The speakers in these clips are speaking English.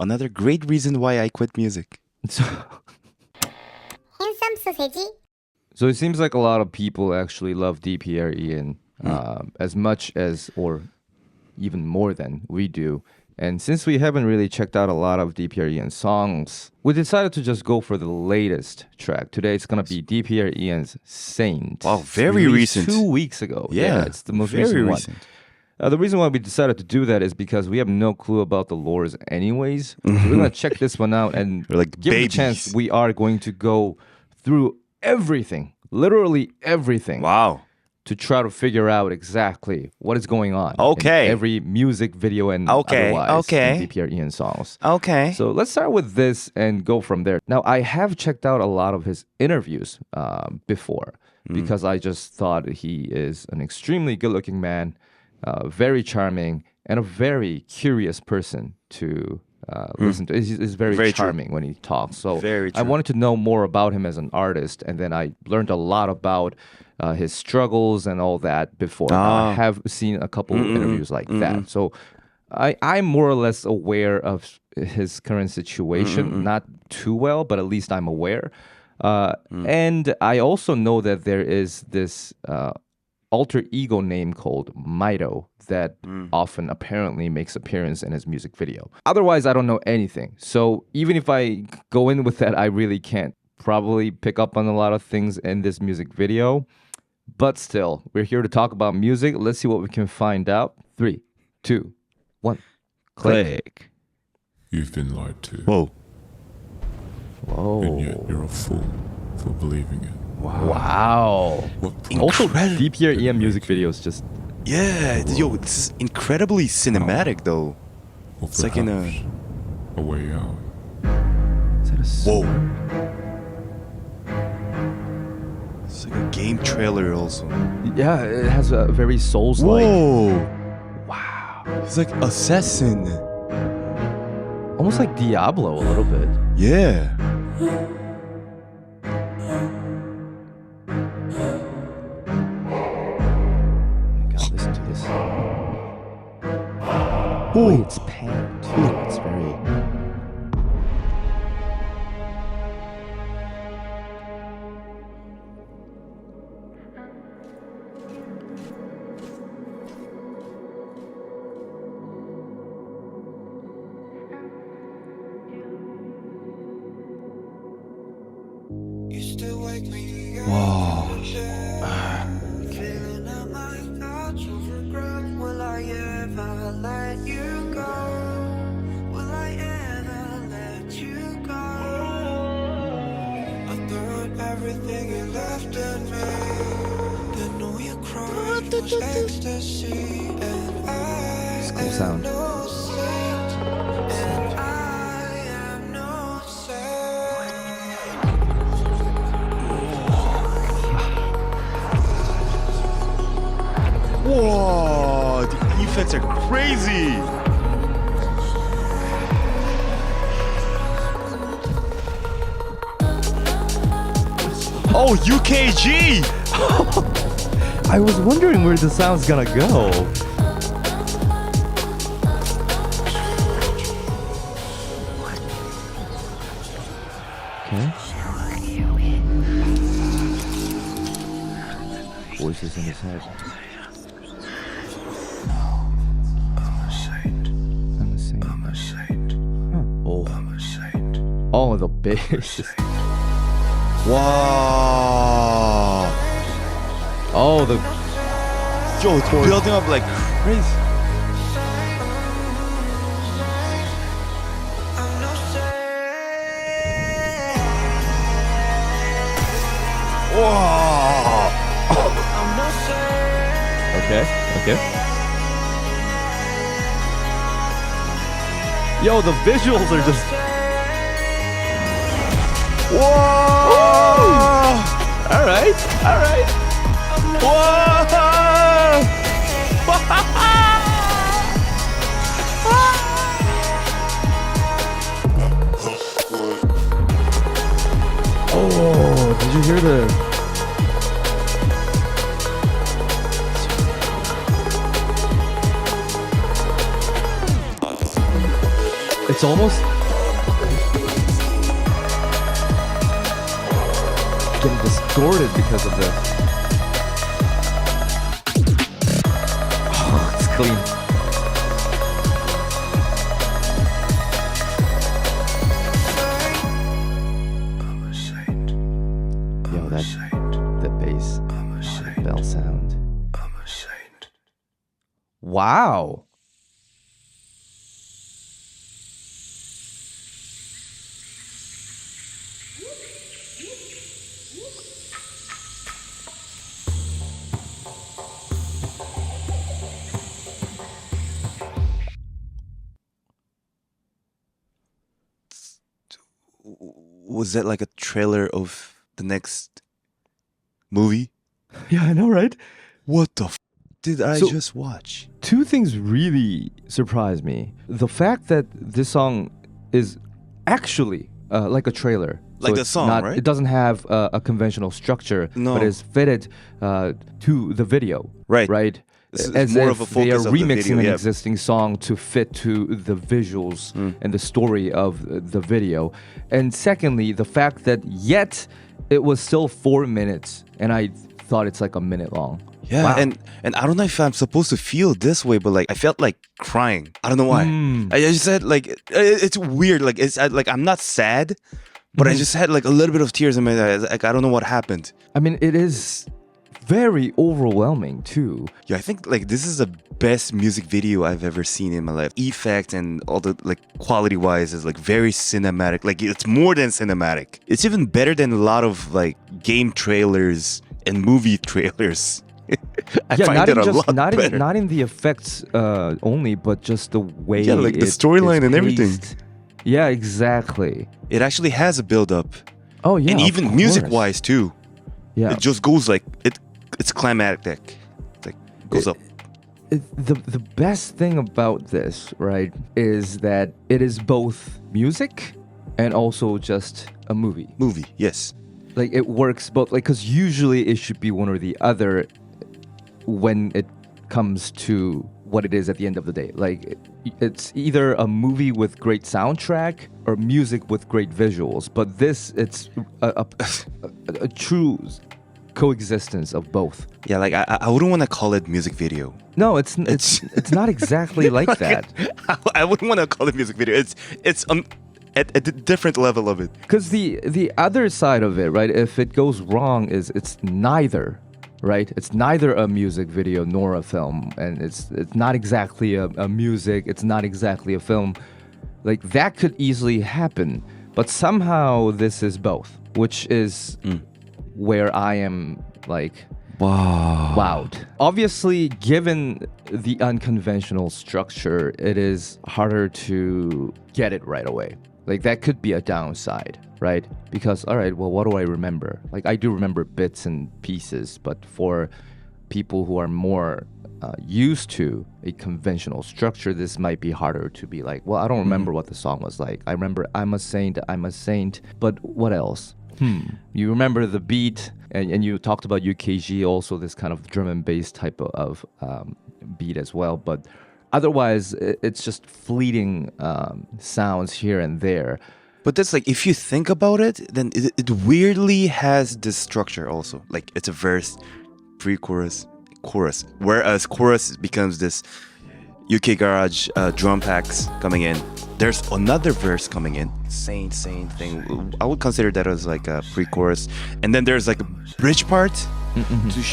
Another great reason why I quit music. Handsome 소세지. So it seems like a lot of people actually love DPR IAN as much as, or even more than we do. And since we haven't really checked out a lot of DPR IAN songs, we decided to just go for the latest track. Today it's going to be DPR IAN's Saint. Wow, It's very released recent. 2 weeks ago. Yeah, It's the most very recent one. The reason why we decided to do that is because we have no clue about the lores anyways. So we're going to check this one out and We're like give it a babies. chance. We are going to go through everything, literally everything, Wow. to try to figure out exactly what is going on Okay. in every music video and Okay, otherwise okay. in DPR IAN songs. Okay. So let's start with this and go from there. Now, I have checked out a lot of his interviews before because I just thought he is an extremely good-looking man, very charming, and a very curious person to listen to. He's very, Very true. charming when he talks. So Very I true. wanted to know more about him as an artist, and then I learned a lot about his struggles and all that before. I have seen a couple interviews like that. So I'm more or less aware of his current situation. Not too well, but at least I'm aware. And I also know that there is this alter ego name called Mito that often apparently makes appearance in his music video. Otherwise, I don't know anything. So even if I go in with that, I really can't probably pick up on a lot of things in this music video. But still, we're here to talk about music. Let's see what we can find out. 3, 2, 1. Click. You've been lied to, Whoa. and yet Whoa. you're a fool for believing it. Wow. What Also, Incredible. DPR IAN music videos just... Yeah. Yo, this is incredibly cinematic though. or It's like in a... perhaps a way out. Is that a Whoa. It's like a game trailer also. Yeah, it has a very Souls-like... Whoa. Wow. It's like assassin. Almost like Diablo a little bit. Yeah. God, listen to this. Ooh. Wait, it's panned too. It's very... Wow. Feeling I might not choose regret. Will I ever let you go? Will I ever let you go? I thought everything you left in me. Then all you cried was ecstasy. And I Cool sound. am no saint. And I am no saint. Whoa. The effects are crazy. Oh, UKG. I was wondering where the sound's gonna go. Okay. Voices in his head. I'm a saint. I'm the same. I'm a saint. Oh, I'm a saint. oh, the bass. Wow. Oh, the Yo, it's building up like crazy. I'm no saint. Wow. I'm no saint. okay. Yo, the visuals are just... Whoa. All right. Whoa. Oh, did you hear the... It's It's almost getting distorted because of this. Oh, it's clean. I'm a saint. Yo, I'm a that saint. the bass, I'm a the saint. bell sound. I'm a saint. Wow. Was that like a trailer of the next movie? Yeah, I know, right? What the did I So- just watch? Two things really surprised me. The fact that this song is actually like a trailer. Like the it's song, right? It doesn't have a conventional structure, No. but is fitted to the video. Right. Right? It's more of a they are focus of the remixing video, an yeah. existing song to fit to the visuals and the story of the video. And secondly, the fact that yet it was still 4 minutes, and I thought it's like a minute long. Yeah, Wow. and I don't know if I'm supposed to feel this way, but like I felt like crying. I don't know why. I just said like it's weird. Like like I'm not sad, but I just had like a little bit of tears in my eyes. Like I don't know what happened. I mean, it is very overwhelming too. Yeah, I think like this is the best music video I've ever seen in my life. Effect and all the like quality wise is like very cinematic. Like it's more than cinematic. It's even better than a lot of like game trailers and movie trailers. I find not it a in lot better. not in the effects only, but just the way. Yeah, like the it storyline is and everything. paced. Yeah, exactly. It actually has a build up, Oh yeah, and of even course. music wise too. Yeah, It just goes like it's climactic. It's like goes up. the best thing about this, right, is that it is both music and also just a movie. Movie, yes. Like it works both. Like because usually it should be one or the other when it comes to what it is at the end of the day. Like it's either a movie with great soundtrack or music with great visuals. But this, it's a true coexistence of both. Yeah, like I wouldn't want to call it music video. No, it's not exactly like that. I wouldn't want to call it music video. It's at a different level of it. Because the other side of it, right? If it goes wrong, is it's neither, right? It's neither a music video nor a film, and it's not exactly a music. It's not exactly a film. Like that could easily happen, but somehow this is both, which is where I am like wowed. Obviously, given the unconventional structure, it is harder to get it right away. Like that could be a downside, right? Because all right, well, what do I remember? Like I do remember bits and pieces, but for people who are more used to a conventional structure, this might be harder to be like, well, I don't remember what the song was like. I remember I'm a saint, but what else? You remember the beat, and you talked about UKG, also this kind of drum and bass type of beat as well, but otherwise, it's just fleeting sounds here and there. But that's like, if you think about it, then it weirdly has this structure also. Like it's a verse, pre-chorus, chorus. Whereas chorus becomes this UK garage drum packs coming in. There's another verse coming in. Same thing. I would consider that as like a pre-chorus. And then there's like a bridge part.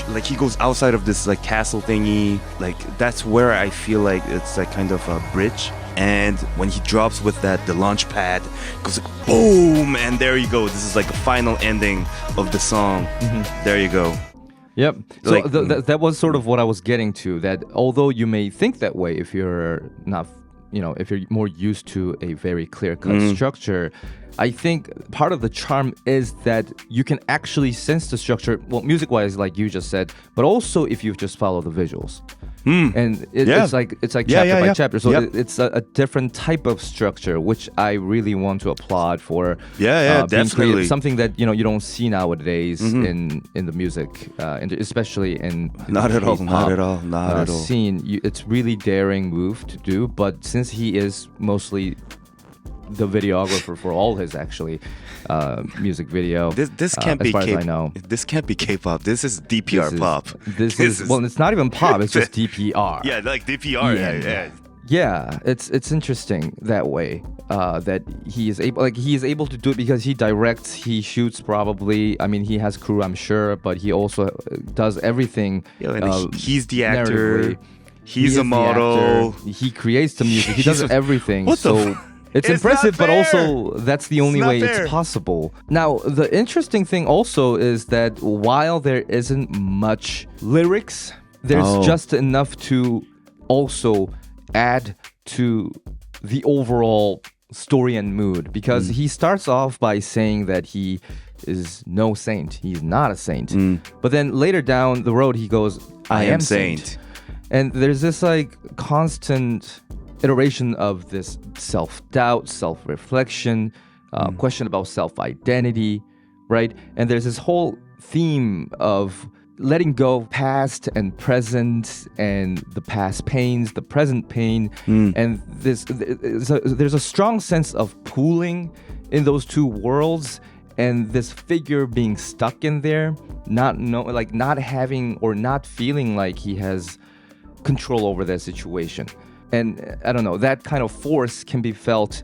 Like he goes outside of this like castle thingy. Like that's where I feel like it's like kind of a bridge. And when he drops with that, the Launchpad goes like boom, and there you go. This is like the final ending of the song. There you go. Yep. So Like- that was sort of what I was getting to. That although you may think that way if you're not, if you're more used to a very clear-cut structure, I think part of the charm is that you can actually sense the structure, well, music-wise, like you just said, but also if you just follow the visuals. And it's like chapter by chapter, so it's a different type of structure, which I really want to applaud for. Yeah, being definitely. creative. Something that you don't see nowadays in the music, especially in Not the at all, K-pop, not at all, not at all. Scene. It's really daring move to do, but since he is mostly the videographer for all his actually music video. This can't as be far as I know. This can't be K-pop. This is DPR pop. This is well, it's not even pop. It's just DPR. Yeah, like DPR. Yeah. Yeah, it's interesting that way that he is able to do it because he directs, he shoots probably. I mean, he has crew, I'm sure, but he also does everything. And he's the actor. narratively. He's a the model. actor. He creates the music. He does everything. What the it's It's impressive, not but fair. also that's the only It's not way fair. it's possible. Now, the interesting thing also is that while there isn't much lyrics, there's just enough to also add to the overall story and mood, because he starts off by saying that he is no saint. He's not a saint. But then later down the road, he goes, I am saint. And there's this like constant iteration of this self-doubt, self-reflection, question about self-identity, right? And there's this whole theme of letting go of past and present, and the past pains, the present pain, and there's a strong sense of pooling in those two worlds, and this figure being stuck in there, not having or not feeling like he has control over that situation. And I don't know, that kind of force can be felt,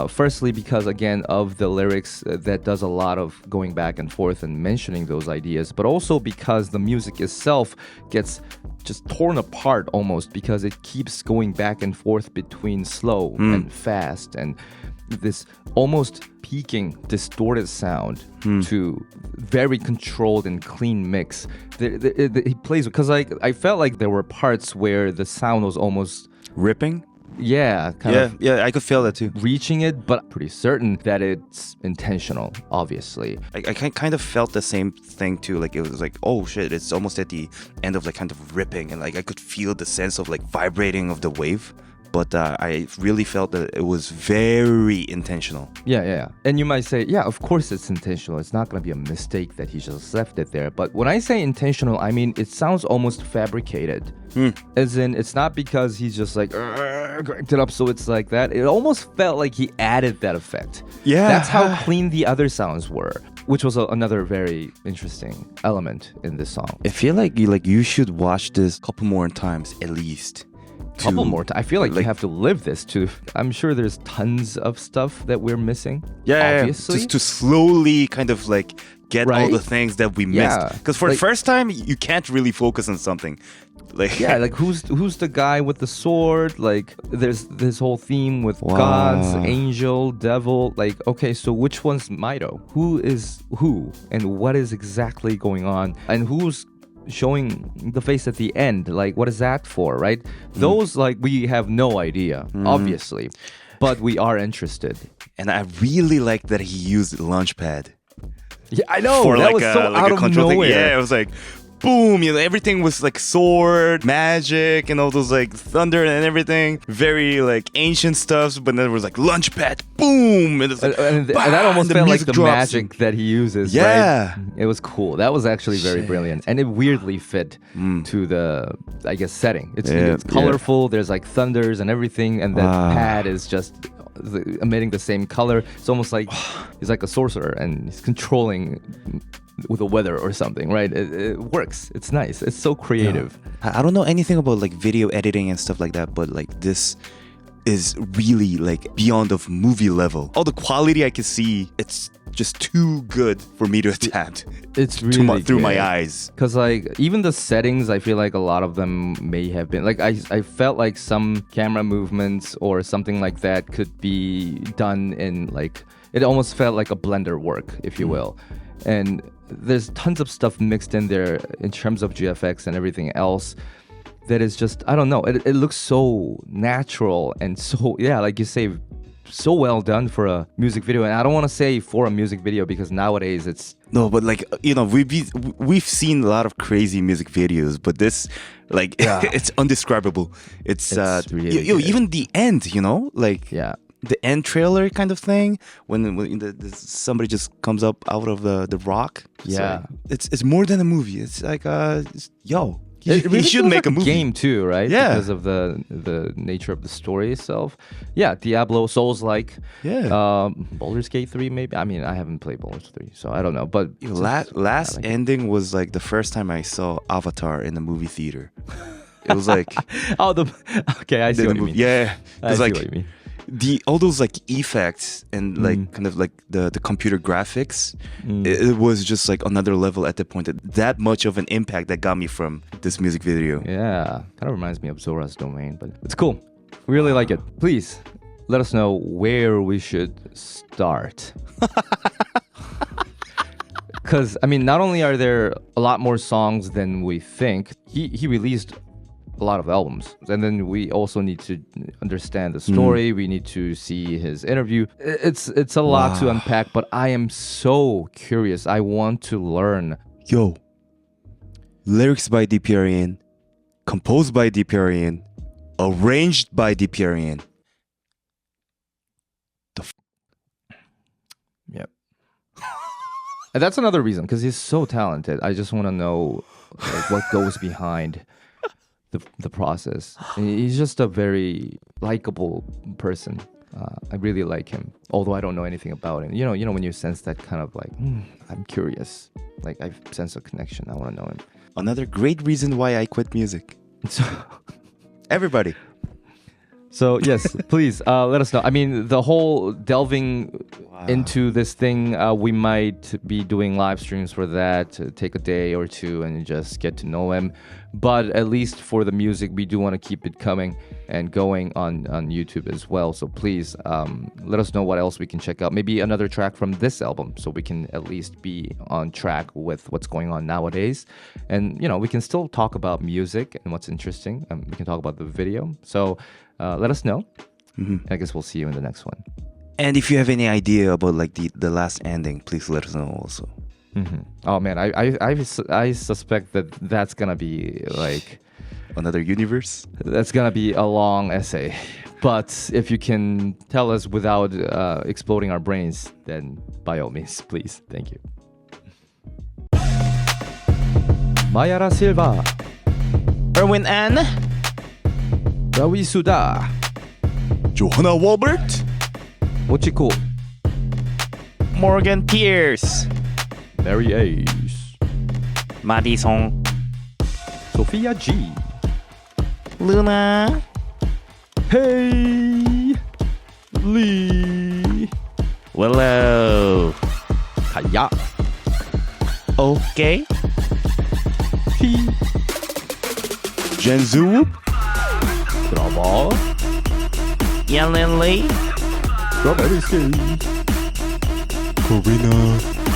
firstly, because, again, of the lyrics that does a lot of going back and forth and mentioning those ideas, but also because the music itself gets just torn apart almost, because it keeps going back and forth between slow and fast, and this almost peaking, distorted sound to very controlled and clean mix. He plays, because I felt like there were parts where the sound was almost Ripping? kind of Yeah, I could feel that too. reaching it, but pretty certain that it's intentional, obviously. I kind of felt the same thing too. Like it was like, oh shit, it's almost at the end of like kind of ripping, and like I could feel the sense of like vibrating of the wave. But I really felt that it was very intentional. Yeah. And you might say, yeah, of course it's intentional. It's not going to be a mistake that he just left it there. But when I say intentional, I mean it sounds almost fabricated. As in, it's not because he's just like cranked it up so it's like that. It almost felt like he added that effect. Yeah. That's how clean the other sounds were, which was another very interesting element in this song. I feel like you should watch this a couple more times at least. Couple more times. I feel like you have to live this too. I'm sure there's tons of stuff that we're missing. Obviously. Just to slowly kind of like get all Right? the things that we missed. Yeah. Because for the first time, you can't really focus on something. Like Like who's the guy with the sword? Like there's this whole theme with gods, angel, devil. Like, okay, so which one's Mito? Who is who? And what is exactly going on? And who's showing the face at the end? Like, what is that for, right? Those, like, we have no idea, obviously, but we are interested. And I really like that he used Launchpad. Yeah, I know. For that like was a, so like out a of control nowhere. thing. Yeah, it was like boom, everything was like sword, magic, and all those like thunder and everything. Very like ancient stuff, but then it was like Launchpad, boom, and it's like, And bam, that almost the felt like music the drops. magic that he uses. Yeah. Right? It was cool. That was actually very brilliant, and it weirdly fit to the, I guess, setting. It's colorful. There's like thunders and everything, and the pad is just emitting the same color. It's almost like he's like a sorcerer and he's controlling with the weather or something, right? It works. It's nice. It's so creative. I don't know anything about like video editing and stuff like that, but like this is really like beyond of movie level. All the quality I can see, it's just too good for me to adapt. It's really through my eyes. Because like even the settings, I feel like a lot of them may have been like I felt like some camera movements or something like that could be done in like, it almost felt like a Blender work, if you will. And there's tons of stuff mixed in there in terms of GFX and everything else that is just, I don't know, it looks so natural and so, like you say, so well done for a music video. And I don't want to say for a music video because nowadays it's... No, but like, we've seen a lot of crazy music videos, but this, like, it's undescribable. It's really even the end, like... Yeah. The end trailer kind of thing when somebody just comes up out of the rock. Yeah. It's more than a movie. It's like he should make a movie. Game too, right? Yeah. Because of the nature of the story itself. Yeah, Diablo, Souls-like. Yeah. Baldur's Gate 3 maybe. I mean, I haven't played Baldur's 3, so I don't know. But Last ending was like the first time I saw Avatar in the movie theater. It was like okay, I see what you mean. Yeah, I it's see like what you mean. all those like effects and like kind of like the computer graphics. It was just like another level at the point. That much of an impact that got me from this music video. Yeah, kind of reminds me of Zora's Domain, but it's cool. We really like it. Please let us know where we should start. Because, I mean, not only are there a lot more songs than we think, he released a lot of albums. And then we also need to understand the story. We need to see his interview. It's a lot to unpack, but I am so curious. I want to learn. Yo, lyrics by DPR IAN, composed by DPR IAN, arranged by DPR IAN. Yep. And that's another reason, because he's so talented. I just want to know like, what goes behind the process. And he's just a very likable person. I really like him, although I don't know anything about him. You know when you sense that kind of like, I'm curious. Like I sense a connection. I want to know him. Another great reason why I quit music. So, Everybody. so yes, please let us know. I mean, the whole delving into this thing, we might be doing live streams for that, to take a day or two and just get to know him. But at least for the music, we do want to keep it coming and going on YouTube as well. So please let us know what else we can check out. Maybe another track from this album, so we can at least be on track with what's going on nowadays. And, we can still talk about music and what's interesting. We can talk about the video. So let us know. I guess we'll see you in the next one. And if you have any idea about like the last ending, please let us know also. Oh man, I suspect that's gonna be like Another universe. that's gonna be a long essay. But if you can tell us without exploding our brains, then by all means, please. Thank you. Mayara Silva, Erwin Ann, Rawi Suda, Johanna Walbert, Mochiko, Morgan Pierce, Mary Ace, Madison, Sophia G, Luna, Hey, Lee, Willow, Kaya, Okay, T, Jenzu, Bravo, Yellen Lee, Strawberry Skin, Corina,